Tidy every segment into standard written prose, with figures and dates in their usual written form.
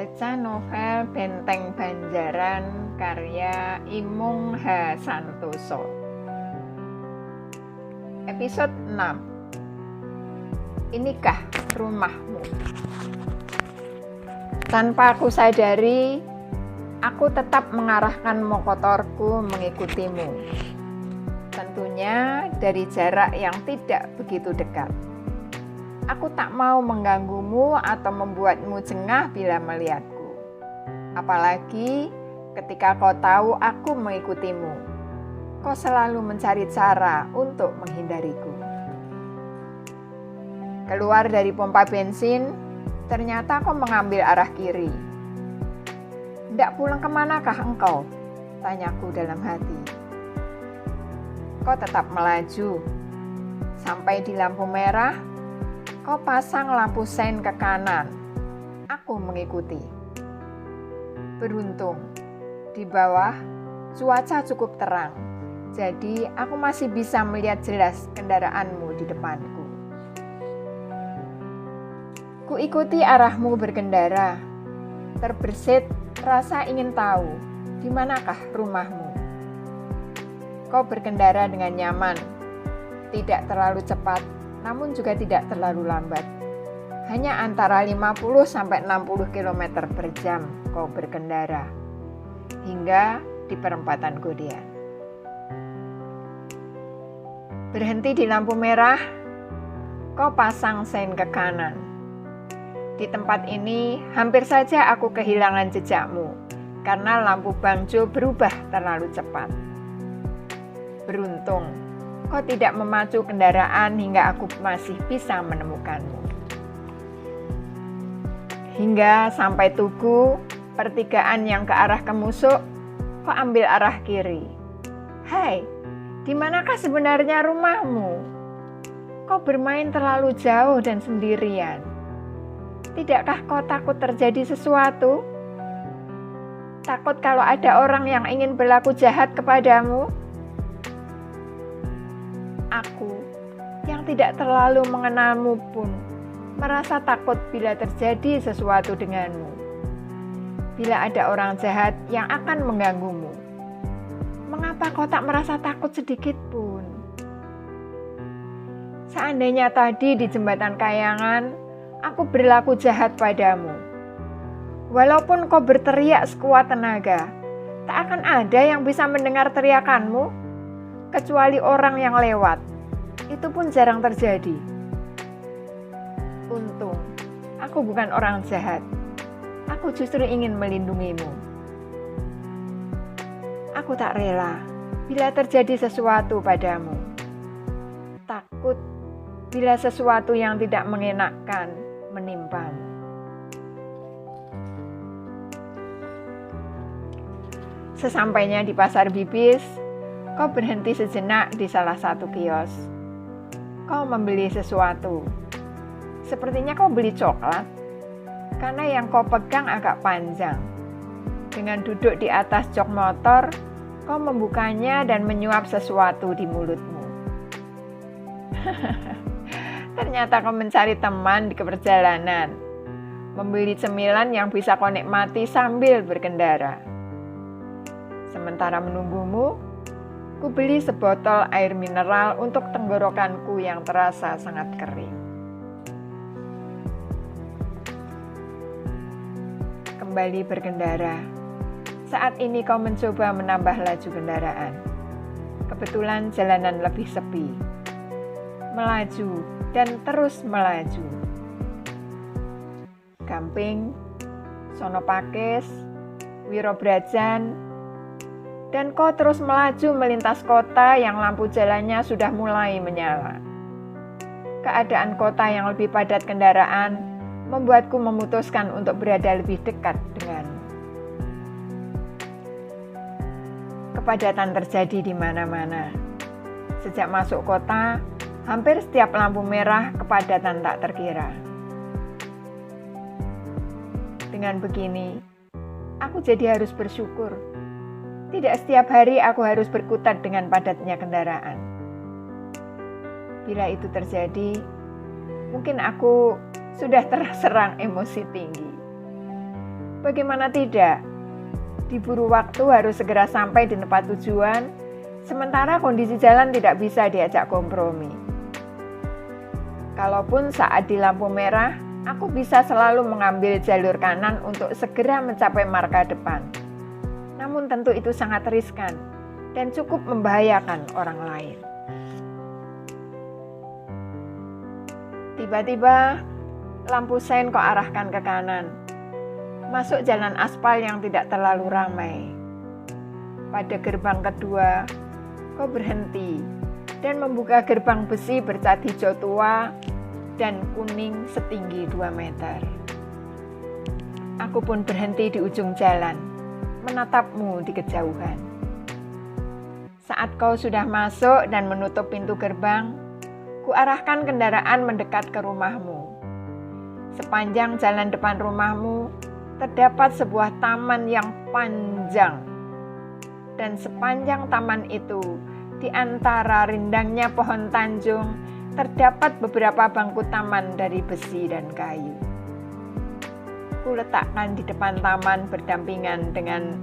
Baca novel Benteng Banjaran karya Imung H. Santoso. Episode 6. Inikah rumahmu? Tanpa aku sadari, aku tetap mengarahkan motorku mengikutimu. Tentunya dari jarak yang tidak begitu dekat. Aku tak mau mengganggumu atau membuatmu jengah bila melihatku. Apalagi ketika kau tahu aku mengikutimu. Kau selalu mencari cara untuk menghindariku. Keluar dari pompa bensin, ternyata kau mengambil arah kiri. "Hendak pulang kemanakah engkau?" tanyaku dalam hati. Kau tetap melaju. Sampai di lampu merah, kau pasang lampu sein ke kanan. Aku mengikuti. Beruntung, di bawah cuaca cukup terang. Jadi aku masih bisa melihat jelas kendaraanmu di depanku. Ku ikuti arahmu berkendara. Terbersit rasa ingin tahu di manakah rumahmu. Kau berkendara dengan nyaman, tidak terlalu cepat, namun juga tidak terlalu lambat. Hanya antara 50-60 km per jam kau berkendara, hingga di perempatan Godean. Berhenti di lampu merah, kau pasang sein ke kanan. Di tempat ini hampir saja aku kehilangan jejakmu, karena lampu bangjo berubah terlalu cepat. Beruntung, kau tidak memacu kendaraan hingga aku masih bisa menemukanmu. Hingga sampai Tugu, pertigaan yang ke arah Kemusuk, kau ambil arah kiri. "Hai, di manakah sebenarnya rumahmu? Kau bermain terlalu jauh dan sendirian. Tidakkah kau takut terjadi sesuatu? Takut kalau ada orang yang ingin berlaku jahat kepadamu?" Aku yang tidak terlalu mengenalmu pun merasa takut bila terjadi sesuatu denganmu. Bila ada orang jahat yang akan mengganggumu, mengapa kau tak merasa takut sedikit pun? Seandainya tadi di jembatan Kayangan, aku berlaku jahat padamu. Walaupun kau berteriak sekuat tenaga, tak akan ada yang bisa mendengar teriakanmu. Kecuali orang yang lewat, itu pun jarang terjadi. Untung, aku bukan orang jahat. Aku justru ingin melindungimu. Aku tak rela bila terjadi sesuatu padamu. Takut bila sesuatu yang tidak mengenakkan menimpamu. Sesampainya di Pasar Bibis, kau berhenti sejenak di salah satu kios. Kau membeli sesuatu. Sepertinya kau beli coklat, karena yang kau pegang agak panjang. Dengan duduk di atas jok motor, kau membukanya dan menyuap sesuatu di mulutmu. Ternyata kau mencari teman di perjalanan, membeli cemilan yang bisa kau nikmati sambil berkendara. Sementara menunggumu, ku beli sebotol air mineral untuk tenggorokanku yang terasa sangat kering. Kembali berkendara. Saat ini kau mencoba menambah laju kendaraan. Kebetulan jalanan lebih sepi. Melaju dan terus melaju. Gamping, Sonopakes, Wirobrajan, dan kau terus melaju melintas kota yang lampu jalannya sudah mulai menyala. Keadaan kota yang lebih padat kendaraan membuatku memutuskan untuk berada lebih dekat denganmu. Kepadatan terjadi di mana-mana. Sejak masuk kota, hampir setiap lampu merah kepadatan tak terkira. Dengan begini, aku jadi harus bersyukur. Tidak setiap hari aku harus berkutat dengan padatnya kendaraan. Bila itu terjadi, mungkin aku sudah terserang emosi tinggi. Bagaimana tidak? Diburu waktu harus segera sampai di tempat tujuan, sementara kondisi jalan tidak bisa diajak kompromi. Kalaupun saat di lampu merah, aku bisa selalu mengambil jalur kanan untuk segera mencapai marka depan. Namun tentu itu sangat riskan dan cukup membahayakan orang lain. Tiba-tiba, lampu sein kau arahkan ke kanan. Masuk jalan aspal yang tidak terlalu ramai. Pada gerbang kedua, kau berhenti dan membuka gerbang besi bercat hijau tua dan kuning setinggi 2 meter. Aku pun berhenti di ujung jalan, menatapmu di kejauhan. Saat kau sudah masuk dan menutup pintu gerbang, kuarahkan kendaraan mendekat ke rumahmu. Sepanjang jalan depan rumahmu, terdapat sebuah taman yang panjang. Dan sepanjang taman itu, di antara rindangnya pohon tanjung, terdapat beberapa bangku taman dari besi dan kayu. Kuletakkan di depan taman berdampingan dengan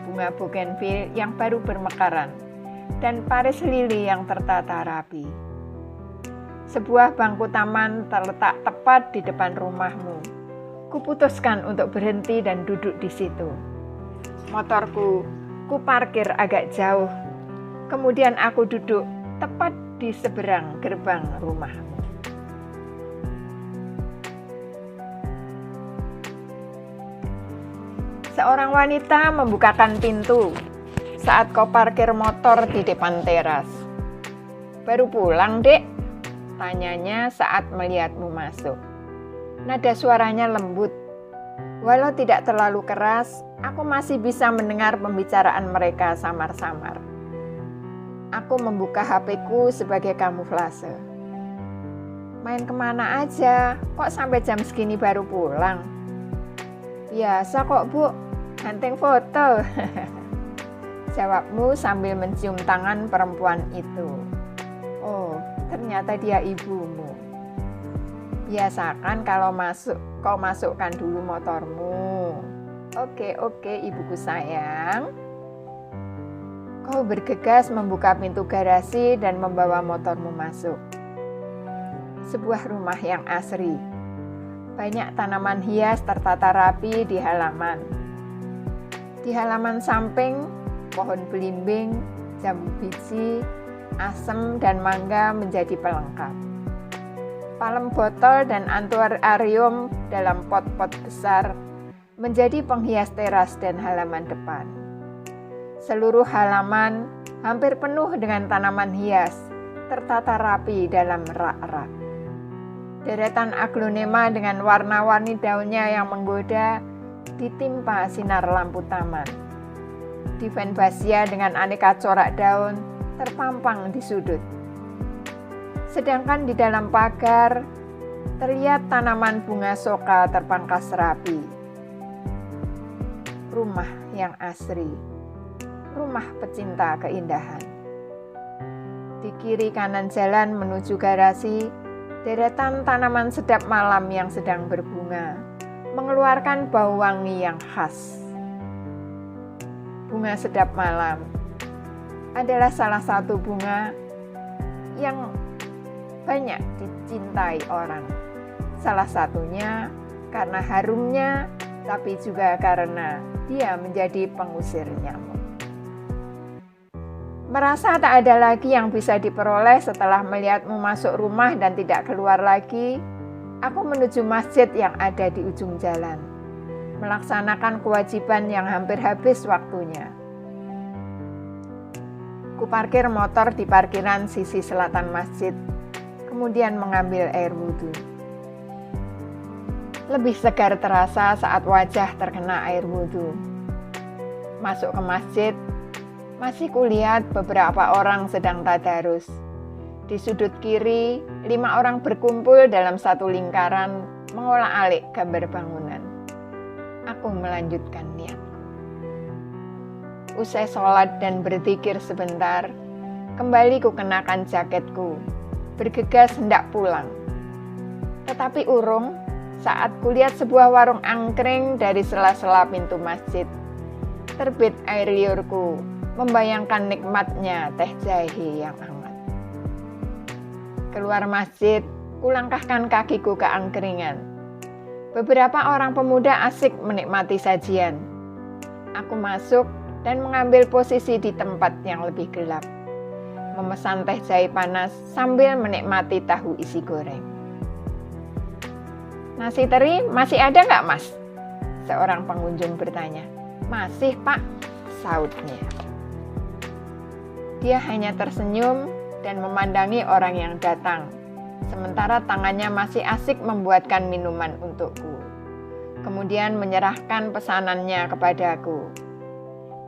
bunga bougainville yang baru bermekaran dan paris lili yang tertata rapi. Sebuah bangku taman terletak tepat di depan rumahmu. Kuputuskan untuk berhenti dan duduk di situ. Motorku kuparkir agak jauh. Kemudian aku duduk tepat di seberang gerbang rumahmu. Seorang wanita membukakan pintu saat kau parkir motor di depan teras. "Baru pulang, Dek?" tanyanya saat melihatmu masuk. Nada suaranya lembut. Walau tidak terlalu keras, aku masih bisa mendengar pembicaraan mereka samar-samar. Aku membuka HP-ku sebagai kamuflase. "Main kemana aja? Kok sampai jam segini baru pulang?" "Biasa kok, Bu. Hunting foto." Jawabmu sambil mencium tangan perempuan itu. "Oh, ternyata dia ibumu. Biasakan kalau kau masukkan dulu motormu." Oke, ibuku sayang." Kau bergegas membuka pintu garasi dan membawa motormu masuk. Sebuah rumah yang asri. Banyak tanaman hias tertata rapi di halaman. Di halaman samping, pohon belimbing, jambu biji, asem, dan mangga menjadi pelengkap. Palem botol dan antuarium dalam pot-pot besar menjadi penghias teras dan halaman depan. Seluruh halaman hampir penuh dengan tanaman hias, tertata rapi dalam rak-rak. Deretan aglonema dengan warna-warni daunnya yang menggoda ditimpa sinar lampu taman. Divenbasia dengan aneka corak daun terpampang di sudut. Sedangkan di dalam pagar terlihat tanaman bunga soka terpangkas rapi. Rumah yang asri, rumah pecinta keindahan. Di kiri kanan jalan menuju garasi, deretan tanaman sedap malam yang sedang berbunga mengeluarkan bau wangi yang khas. Bunga sedap malam adalah salah satu bunga yang banyak dicintai orang. Salah satunya karena harumnya, tapi juga karena dia menjadi pengusir nyamuk. Merasa tak ada lagi yang bisa diperoleh setelah melihatmu masuk rumah dan tidak keluar lagi, aku menuju masjid yang ada di ujung jalan, melaksanakan kewajiban yang hampir habis waktunya. Kuparkir motor di parkiran sisi selatan masjid, kemudian mengambil air wudhu. Lebih segar terasa saat wajah terkena air wudhu. Masuk ke masjid, masih kulihat beberapa orang sedang tadarus. Di sudut kiri, 5 orang berkumpul dalam satu lingkaran mengolak-alik gambar bangunan. Aku melanjutkan niatku. Usai sholat dan berzikir sebentar, kembali kukenakan jaketku, bergegas hendak pulang. Tetapi urung, saat kulihat sebuah warung angkring dari sela-sela pintu masjid. Terbit air liurku, membayangkan nikmatnya teh jahe yang hangat. Keluar masjid, kulangkahkan kakiku ke angkringan. Beberapa orang pemuda asik menikmati sajian. Aku masuk dan mengambil posisi di tempat yang lebih gelap, memesan teh jahe panas sambil menikmati tahu isi goreng. Nasi teri masih ada nggak, Mas? Seorang pengunjung bertanya. Masih, Pak, sautnya. Dia hanya tersenyum dan memandangi orang yang datang, sementara tangannya masih asik membuatkan minuman untukku. Kemudian menyerahkan pesanannya kepadaku.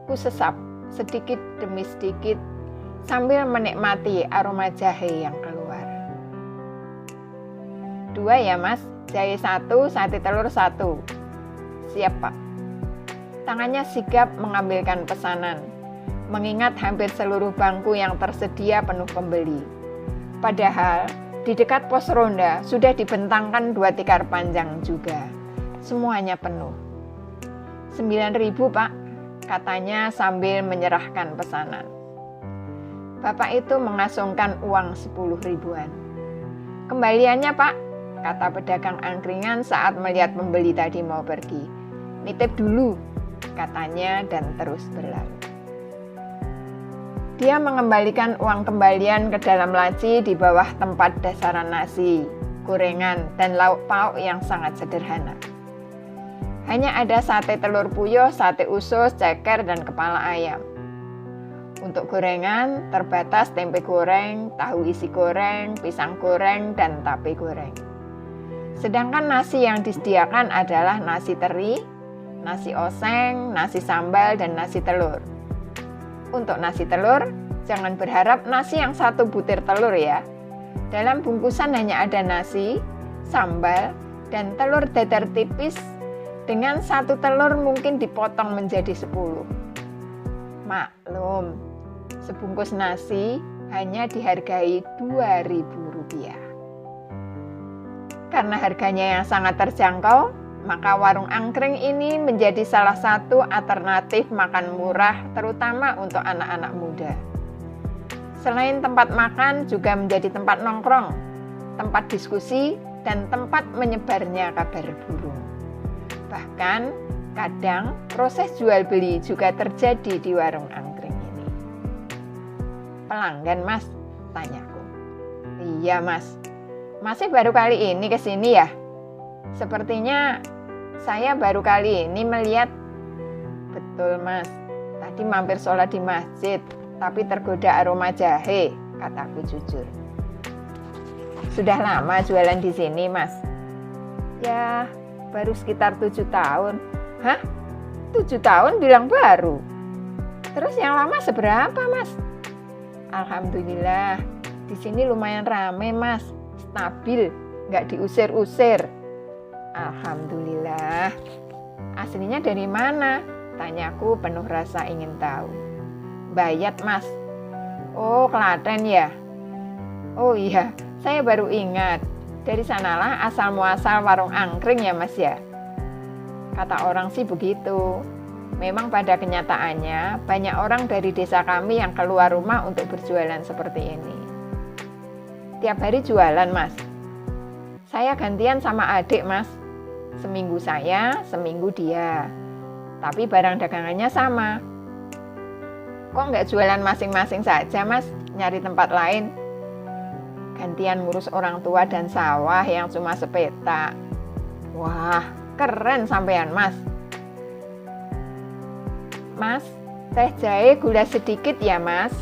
Ku sesap sedikit demi sedikit sambil menikmati aroma jahe yang keluar. 2 ya, Mas? Jahe 1, sate telur 1. Siap, Pak. Tangannya sigap mengambilkan pesanan, mengingat hampir seluruh bangku yang tersedia penuh pembeli. Padahal di dekat pos ronda sudah dibentangkan 2 tikar panjang juga. Semuanya penuh. 9.000, Pak, katanya sambil menyerahkan pesanan. Bapak itu mengasungkan uang 10 ribuan. Kembaliannya, Pak, kata pedagang angkringan saat melihat pembeli tadi mau pergi. Nitip dulu, katanya dan terus berlalu. Dia mengembalikan uang kembalian ke dalam laci di bawah tempat dasaran nasi, gorengan, dan lauk pauk yang sangat sederhana. Hanya ada sate telur puyuh, sate usus, ceker, dan kepala ayam. Untuk gorengan, terbatas tempe goreng, tahu isi goreng, pisang goreng, dan tape goreng. Sedangkan nasi yang disediakan adalah nasi teri, nasi oseng, nasi sambal, dan nasi telur. Untuk nasi telur, jangan berharap nasi yang 1 butir telur ya. Dalam bungkusan hanya ada nasi, sambal, dan telur dadar tipis dengan 1 telur mungkin dipotong menjadi 10. Maklum, sebungkus nasi hanya dihargai Rp2.000. Karena harganya yang sangat terjangkau, maka warung angkring ini menjadi salah satu alternatif makan murah terutama untuk anak-anak muda. Selain tempat makan, juga menjadi tempat nongkrong, tempat diskusi, dan tempat menyebarnya kabar burung. Bahkan, kadang proses jual beli juga terjadi di warung angkring ini. Pelanggan, Mas? Tanyaku. Iya, Mas. Masih baru kali ini ke sini ya? Sepertinya saya baru kali ini melihat. Betul, Mas. Tadi mampir sholat di masjid, tapi tergoda aroma jahe, kataku jujur. Sudah lama jualan di sini, Mas? Ya, baru sekitar 7 tahun. Hah? 7 tahun bilang baru? Terus yang lama seberapa, Mas? Alhamdulillah, di sini lumayan rame, Mas. Stabil, nggak diusir-usir. Alhamdulillah. Aslinya dari mana? Tanyaku penuh rasa ingin tahu. Bayat, Mas. Oh, Klaten ya? Oh iya, saya baru ingat. Dari sanalah asal muasal warung angkring ya, Mas ya? Kata orang sih begitu. Memang pada kenyataannya banyak orang dari desa kami yang keluar rumah untuk berjualan seperti ini. Tiap hari jualan, Mas. Saya gantian sama adik, Mas. Seminggu saya, seminggu dia. Tapi barang dagangannya sama. Kok nggak jualan masing-masing saja, Mas? Nyari tempat lain? Gantian ngurus orang tua dan sawah yang cuma sepetak. Wah, keren sampean, Mas. Mas, teh jahe gula sedikit ya, Mas.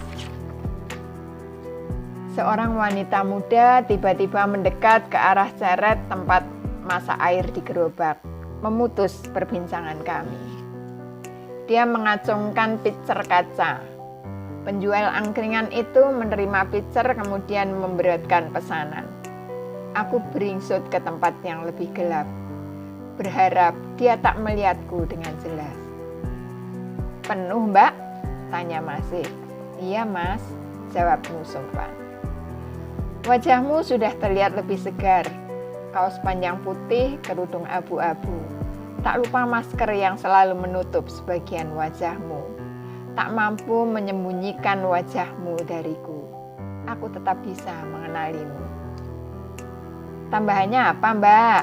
Seorang wanita muda tiba-tiba mendekat ke arah ceret tempat masak air di gerobak, memutus perbincangan kami. Dia mengacungkan pitcher kaca. Penjual angkringan itu menerima pitcher kemudian memberatkan pesanan. Aku beringsut ke tempat yang lebih gelap, berharap dia tak melihatku dengan jelas. Penuh, Mbak? Tanya masih. Iya, Mas, jawabku sopan. Wajahmu sudah terlihat lebih segar. kaos panjang putih, kerudung abu-abu. Tak lupa masker yang selalu menutup sebagian wajahmu. Tak mampu menyembunyikan wajahmu dariku. Aku tetap bisa mengenalimu. Tambahannya apa, Mbak?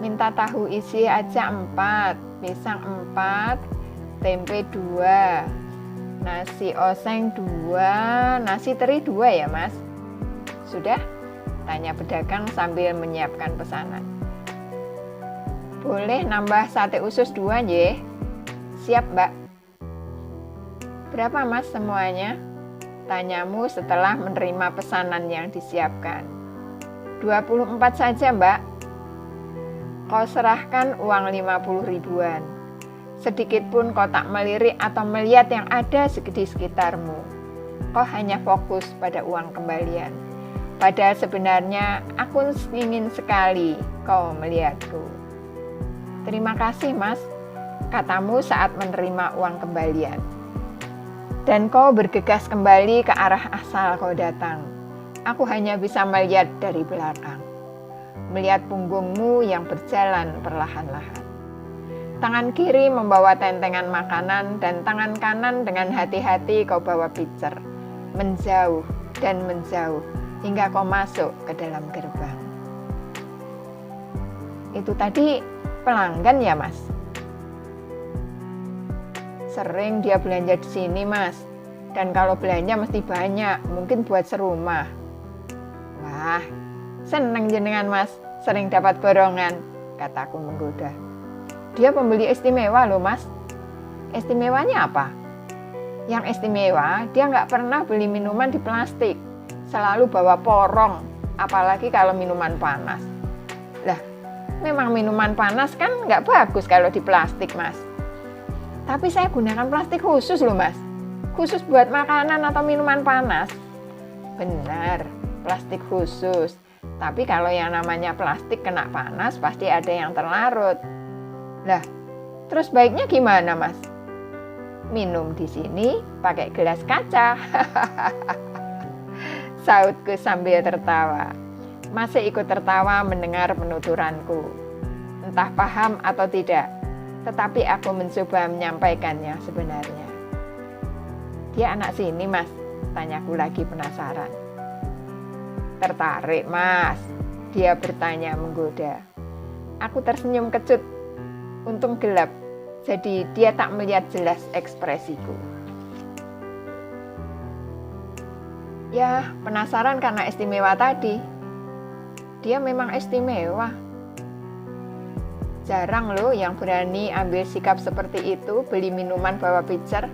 Minta tahu isi aja 4, pisang 4, tempe 2, nasi oseng 2, nasi teri 2 ya, Mas? Sudah? Tanya pedagang sambil menyiapkan pesanan. Boleh nambah sate usus 2, ye? Siap, Mbak. Berapa, Mas, semuanya? Tanyamu setelah menerima pesanan yang disiapkan. 24 saja, Mbak. Kau serahkan uang 50 ribuan. Sedikit pun kau tak melirik atau melihat yang ada di sekitarmu. Kau hanya fokus pada uang kembalian. Padahal sebenarnya aku ingin sekali kau melihatku. Terima kasih, Mas, katamu saat menerima uang kembalian. Dan kau bergegas kembali ke arah asal kau datang. Aku hanya bisa melihat dari belakang. Melihat punggungmu yang berjalan perlahan-lahan. Tangan kiri membawa tentengan makanan dan tangan kanan dengan hati-hati kau bawa pitcher. Menjauh dan menjauh hingga kau masuk ke dalam gerbang. Itu tadi pelanggan ya, Mas? Sering dia belanja di sini, Mas. Dan kalau belanja mesti banyak, mungkin buat serumah. Wah, seneng jenengan, Mas, sering dapat borongan, kataku menggoda. Dia pembeli istimewa loh, Mas. Istimewanya apa? Yang istimewa, dia nggak pernah beli minuman di plastik. Selalu bawa porong, apalagi kalau minuman panas. Lah, memang minuman panas kan nggak bagus kalau di plastik, Mas. Tapi saya gunakan plastik khusus loh, Mas. Khusus buat makanan atau minuman panas. Benar, plastik khusus. Tapi kalau yang namanya plastik kena panas, pasti ada yang terlarut. Lah, terus baiknya gimana, Mas? Minum di sini pakai gelas kaca. Sautku sambil tertawa. Masih ikut tertawa mendengar penuturanku. Entah paham atau tidak, tetapi aku mencoba menyampaikannya sebenarnya. Dia anak sini, Mas? Tanyaku lagi penasaran. Tertarik, Mas? Dia bertanya menggoda. Aku tersenyum kecut. Untung gelap, jadi dia tak melihat jelas ekspresiku. Ya, penasaran karena istimewa tadi. Dia memang istimewa. Jarang loh yang berani ambil sikap seperti itu, beli minuman bawa pitcher.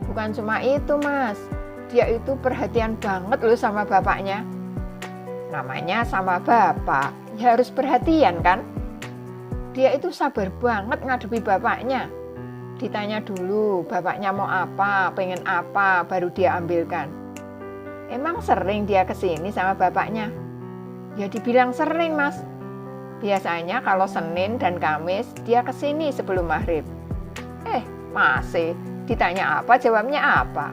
Bukan cuma itu, Mas. Dia itu perhatian banget loh sama bapaknya. Namanya sama bapak, ya harus perhatian kan? Dia itu sabar banget ngadepi bapaknya. Ditanya dulu, bapaknya mau apa, pengen apa, baru dia ambilkan. Emang sering dia kesini sama bapaknya? Ya dibilang sering, Mas. Biasanya kalau Senin dan Kamis, dia kesini sebelum maghrib. Masih, ditanya apa, jawabnya apa.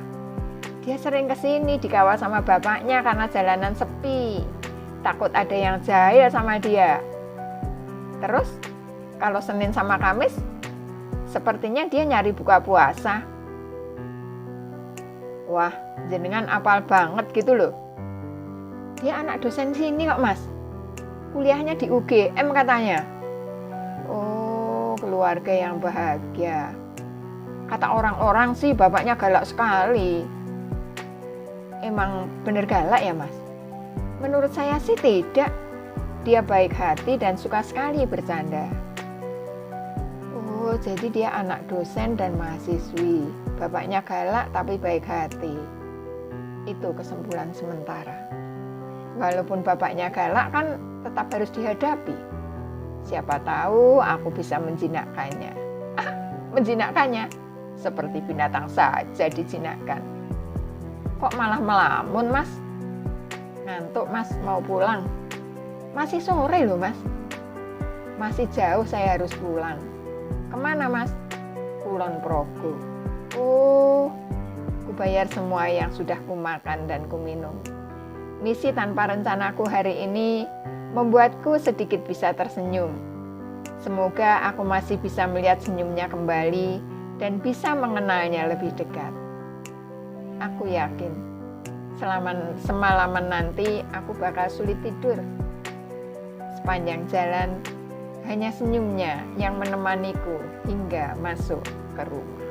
Dia sering kesini dikawal sama bapaknya karena jalanan sepi. Takut ada yang jahil sama dia. Terus, kalau Senin sama Kamis, sepertinya dia nyari buka puasa. Wah, jenengan apal banget gitu loh. Dia anak dosen sini kok, Mas. Kuliahnya di UGM katanya. Oh, keluarga yang bahagia. Kata orang-orang sih bapaknya galak sekali. Emang bener galak ya, Mas? Menurut saya sih tidak. Dia baik hati dan suka sekali bercanda. Oh, jadi dia anak dosen dan mahasiswi. Bapaknya galak tapi baik hati. Itu kesimpulan sementara. Walaupun bapaknya galak kan tetap harus dihadapi. Siapa tahu aku bisa menjinakkannya. Menjinakkannya? Seperti binatang saja dijinakkan. Kok malah melamun, Mas? Ngantuk, Mas, mau pulang. Masih sore loh, Mas. Masih jauh saya harus pulang. Kemana, Mas? Kulon Progo. Oh, kubayar semua yang sudah kumakan dan kuminum. Misi tanpa rencanaku hari ini membuatku sedikit bisa tersenyum. Semoga aku masih bisa melihat senyumnya kembali dan bisa mengenalnya lebih dekat. Aku yakin semalaman nanti aku bakal sulit tidur. Sepanjang jalan hanya senyumnya yang menemaniku hingga masuk ke rumah.